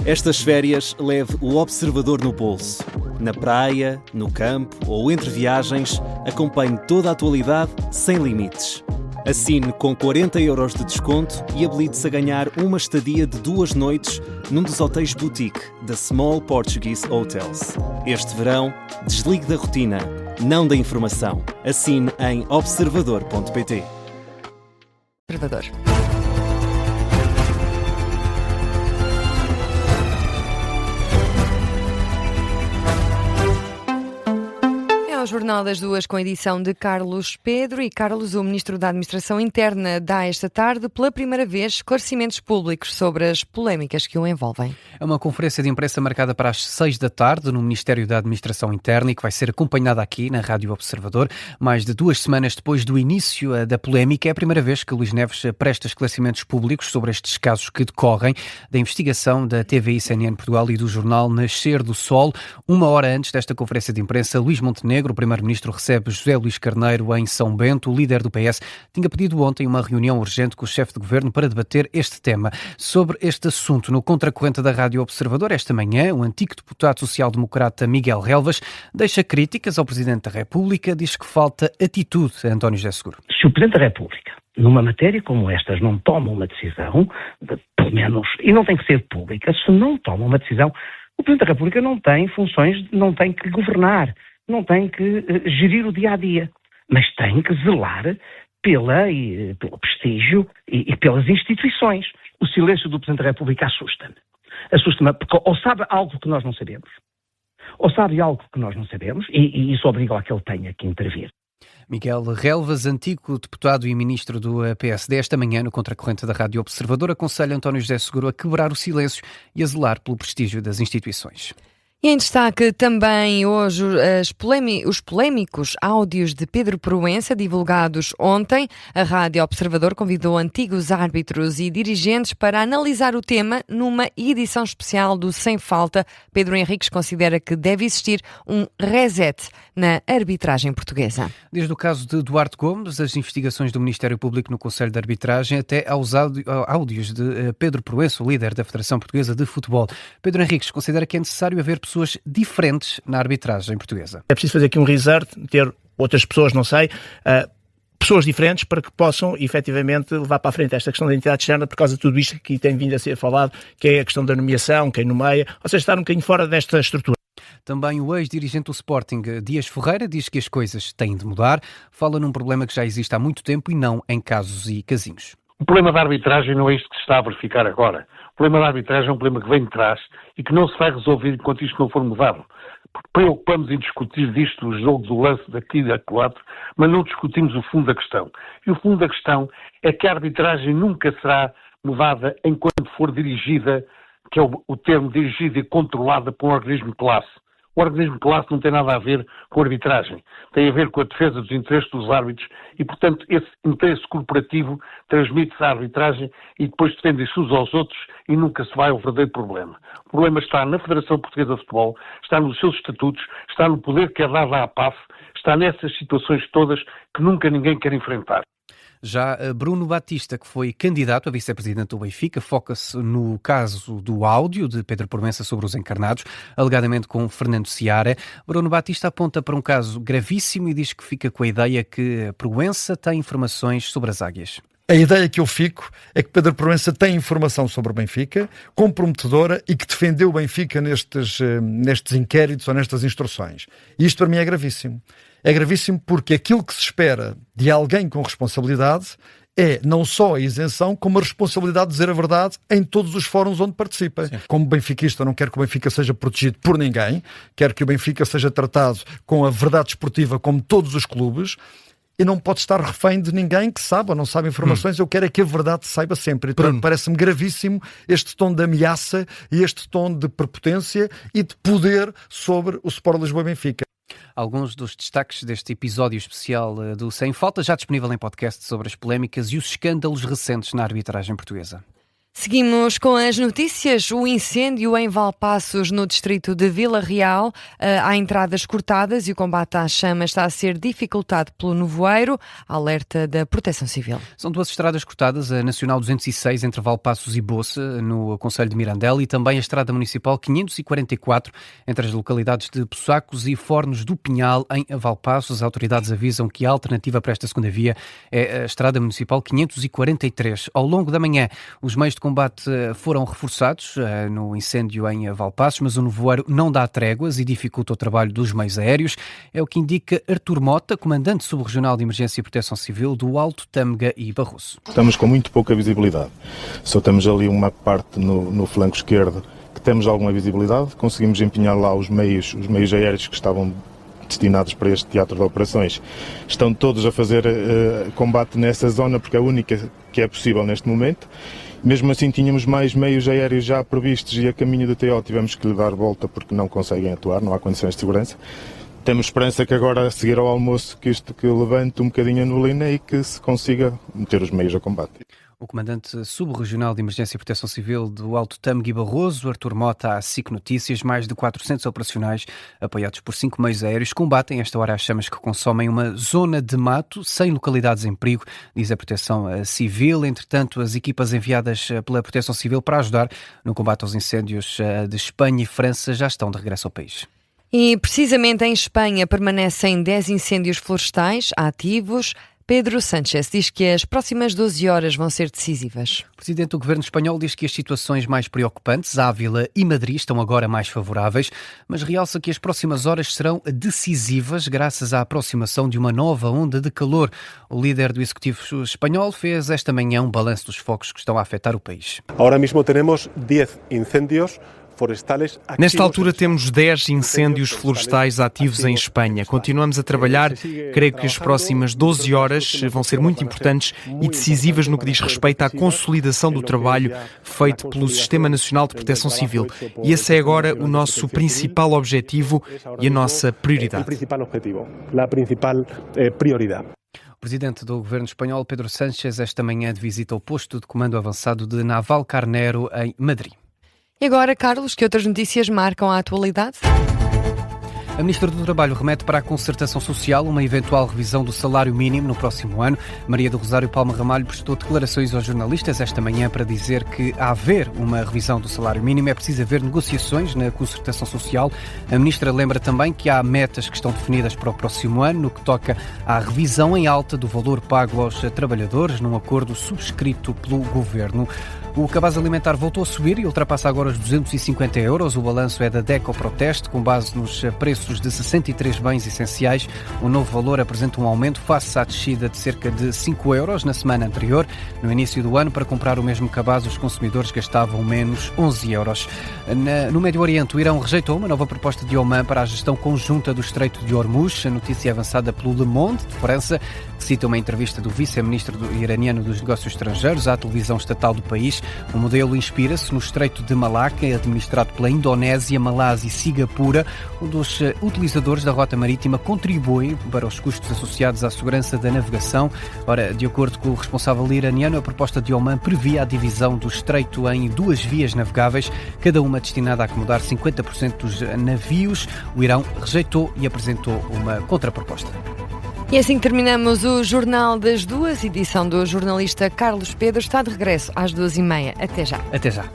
Estas férias leve o Observador no bolso. Na praia, no campo ou entre viagens, acompanhe toda a atualidade sem limites. Assine com 40€ de desconto e habilite-se a ganhar uma estadia de 2 noites num dos hotéis boutique da Small Portuguese Hotels. Este verão, desligue da rotina, não da informação. Assine em observador.pt. Observador. O Jornal das Duas, com a edição de Carlos Pedro. E Carlos, o Ministro da Administração Interna, dá esta tarde, pela primeira vez, esclarecimentos públicos sobre as polémicas que o envolvem. É uma conferência de imprensa marcada para as 6 da tarde no Ministério da Administração Interna e que vai ser acompanhada aqui na Rádio Observador. Mais de 2 semanas depois do início da polémica, é a primeira vez que Luís Neves presta esclarecimentos públicos sobre estes casos que decorrem da investigação da TVI CNN Portugal e do jornal Nascer do Sol. 1 hora antes desta conferência de imprensa, Luís Montenegro, o Primeiro-Ministro, recebe José Luís Carneiro em São Bento. O líder do PS tinha pedido ontem uma reunião urgente com o chefe de governo para debater este tema. Sobre este assunto, no contracorrente da Rádio Observador, esta manhã, o antigo deputado social-democrata Miguel Relvas deixa críticas ao Presidente da República, diz que falta atitude a António José Seguro. Se o Presidente da República, numa matéria como estas, não toma uma decisão, pelo menos, e não tem que ser pública, se não toma uma decisão, o Presidente da República não tem funções, não tem que governar, não tem que gerir o dia-a-dia, mas tem que zelar pelo prestígio e pelas instituições. O silêncio do Presidente da República assusta-me. Assusta-me porque ou sabe algo que nós não sabemos, e isso obriga a que ele tenha que intervir. Miguel Relvas, antigo deputado e ministro do PSD, esta manhã, no contracorrente da Rádio Observador, aconselha António José Seguro a quebrar o silêncio e a zelar pelo prestígio das instituições. E em destaque também hoje os polémicos áudios de Pedro Proença, divulgados ontem. A Rádio Observador convidou antigos árbitros e dirigentes para analisar o tema numa edição especial do Sem Falta. Pedro Henriques considera que deve existir um reset na arbitragem portuguesa. Desde o caso de Duarte Gomes, as investigações do Ministério Público no Conselho de Arbitragem, até aos áudios de Pedro Proença, o líder da Federação Portuguesa de Futebol. Pedro Henriques considera que é necessário haver pessoas diferentes na arbitragem portuguesa. É preciso fazer aqui um reset, ter outras pessoas, pessoas diferentes para que possam efetivamente levar para a frente esta questão da identidade externa, por causa de tudo isto que tem vindo a ser falado, que é a questão da nomeação, quem nomeia, ou seja, estar um bocadinho fora desta estrutura. Também o ex-dirigente do Sporting, Dias Ferreira, diz que as coisas têm de mudar, fala num problema que já existe há muito tempo e não em casos e casinhos. O problema da arbitragem não é isto que se está a verificar agora. O problema da arbitragem é um problema que vem de trás e que não se vai resolver enquanto isto não for mudado. Porque preocupamos em discutir disto, o jogo do lance daqui e da quatro, mas não discutimos o fundo da questão. E o fundo da questão é que a arbitragem nunca será mudada enquanto for dirigida, que é o termo dirigida e controlada por um organismo de classe. O organismo de classe não tem nada a ver com a arbitragem. Tem a ver com a defesa dos interesses dos árbitros e, portanto, esse interesse corporativo transmite-se à arbitragem e depois defende-se uns aos outros e nunca se vai ao verdadeiro problema. O problema está na Federação Portuguesa de Futebol, está nos seus estatutos, está no poder que é dado à APAF, está nessas situações todas que nunca ninguém quer enfrentar. Já Bruno Batista, que foi candidato a vice-presidente do Benfica, foca-se no caso do áudio de Pedro Proença sobre os encarnados, alegadamente com Fernando Seara. Bruno Batista aponta para um caso gravíssimo e diz que fica com a ideia que Proença tem informações sobre as águias. A ideia que eu fico é que Pedro Proença tem informação sobre o Benfica, comprometedora, e que defendeu o Benfica nestes inquéritos ou nestas instruções. E isto para mim é gravíssimo. É gravíssimo porque aquilo que se espera de alguém com responsabilidade é não só a isenção, como a responsabilidade de dizer a verdade em todos os fóruns onde participa. Sim. Como benfiquista, não quero que o Benfica seja protegido por ninguém, quero que o Benfica seja tratado com a verdade esportiva como todos os clubes, e não pode estar refém de ninguém que sabe ou não sabe informações. Eu quero é que a verdade saiba sempre. Então, parece-me gravíssimo este tom de ameaça e este tom de prepotência e de poder sobre o Sport Lisboa e Benfica. Alguns dos destaques deste episódio especial do Sem Falta, já disponível em podcast, sobre as polémicas e os escândalos recentes na arbitragem portuguesa. Seguimos com as notícias. O incêndio em Valpaços, no distrito de Vila Real, há entradas cortadas e o combate às chamas está a ser dificultado pelo nevoeiro. Alerta da Proteção Civil. São duas estradas cortadas, a Nacional 206 entre Valpaços e Boça, no concelho de Mirandela, e também a Estrada Municipal 544 entre as localidades de Poçacos e Fornos do Pinhal, em Valpaços. As autoridades avisam que a alternativa para esta segunda via é a Estrada Municipal 543. Ao longo da manhã, os meios de combate foram reforçados no incêndio em Valpaços, mas o nevoeiro não dá tréguas e dificulta o trabalho dos meios aéreos. É o que indica Artur Mota, comandante subregional de Emergência e Proteção Civil do Alto Tâmega e Barroso. Estamos com muito pouca visibilidade. Só temos ali uma parte no flanco esquerdo que temos alguma visibilidade. Conseguimos empenhar lá os meios aéreos que estavam destinados para este teatro de operações. Estão todos a fazer combate nessa zona porque é a única que é possível neste momento. Mesmo assim tínhamos mais meios aéreos já previstos e a caminho do TO tivemos que lhe dar volta porque não conseguem atuar, não há condições de segurança. Temos esperança que agora, a seguir ao almoço, que levante um bocadinho a neblina e que se consiga meter os meios a combate. O comandante subregional de Emergência e Proteção Civil do Alto Tâmega e Barroso, Artur Mota, à SIC Notícias. Mais de 400 operacionais, apoiados por 5 meios aéreos, combatem esta hora as chamas que consomem uma zona de mato, sem localidades em perigo, diz a Proteção Civil. Entretanto, as equipas enviadas pela Proteção Civil para ajudar no combate aos incêndios de Espanha e França já estão de regresso ao país. E precisamente em Espanha permanecem 10 incêndios florestais ativos. Pedro Sánchez diz que as próximas 12 horas vão ser decisivas. O presidente do governo espanhol diz que as situações mais preocupantes, Ávila e Madrid, estão agora mais favoráveis, mas realça que as próximas horas serão decisivas graças à aproximação de uma nova onda de calor. O líder do executivo espanhol fez esta manhã um balanço dos focos que estão a afetar o país. Agora mesmo temos 10 incêndios. Nesta altura temos 10 incêndios florestais ativos em Espanha. Continuamos a trabalhar. Creio que as próximas 12 horas vão ser muito importantes e decisivas no que diz respeito à consolidação do trabalho feito pelo Sistema Nacional de Proteção Civil. E esse é agora o nosso principal objetivo e a nossa prioridade. O presidente do governo espanhol, Pedro Sánchez, esta manhã de visita ao posto de comando avançado de Navalcarnero, em Madrid. E agora, Carlos, que outras notícias marcam a atualidade? A Ministra do Trabalho remete para a Concertação Social uma eventual revisão do salário mínimo no próximo ano. Maria do Rosário Palma Ramalho prestou declarações aos jornalistas esta manhã para dizer que, a haver uma revisão do salário mínimo, é preciso haver negociações na Concertação Social. A Ministra lembra também que há metas que estão definidas para o próximo ano, no que toca à revisão em alta do valor pago aos trabalhadores, num acordo subscrito pelo Governo. O cabaz alimentar voltou a subir e ultrapassa agora os 250 euros. O balanço é da DECO Proteste, com base nos preços de 63 bens essenciais. O novo valor apresenta um aumento face à descida de cerca de 5 euros na semana anterior. No início do ano, para comprar o mesmo cabaz, os consumidores gastavam menos 11 euros. No Médio Oriente, o Irão rejeitou uma nova proposta de Oman para a gestão conjunta do Estreito de Hormuz. A notícia é avançada pelo Le Monde, de França, que cita uma entrevista do vice-ministro iraniano dos Negócios Estrangeiros à televisão estatal do país. O modelo inspira-se no Estreito de Malacca, administrado pela Indonésia, Malásia e Singapura. Um dos utilizadores da rota marítima contribui para os custos associados à segurança da navegação. Ora, de acordo com o responsável iraniano, a proposta de Oman previa a divisão do Estreito em 2 vias navegáveis, cada uma destinada a acomodar 50% dos navios. O Irão rejeitou e apresentou uma contraproposta. E assim terminamos o Jornal das 2, edição do jornalista Carlos Pedro. Está de regresso às 2h30. Até já. Até já.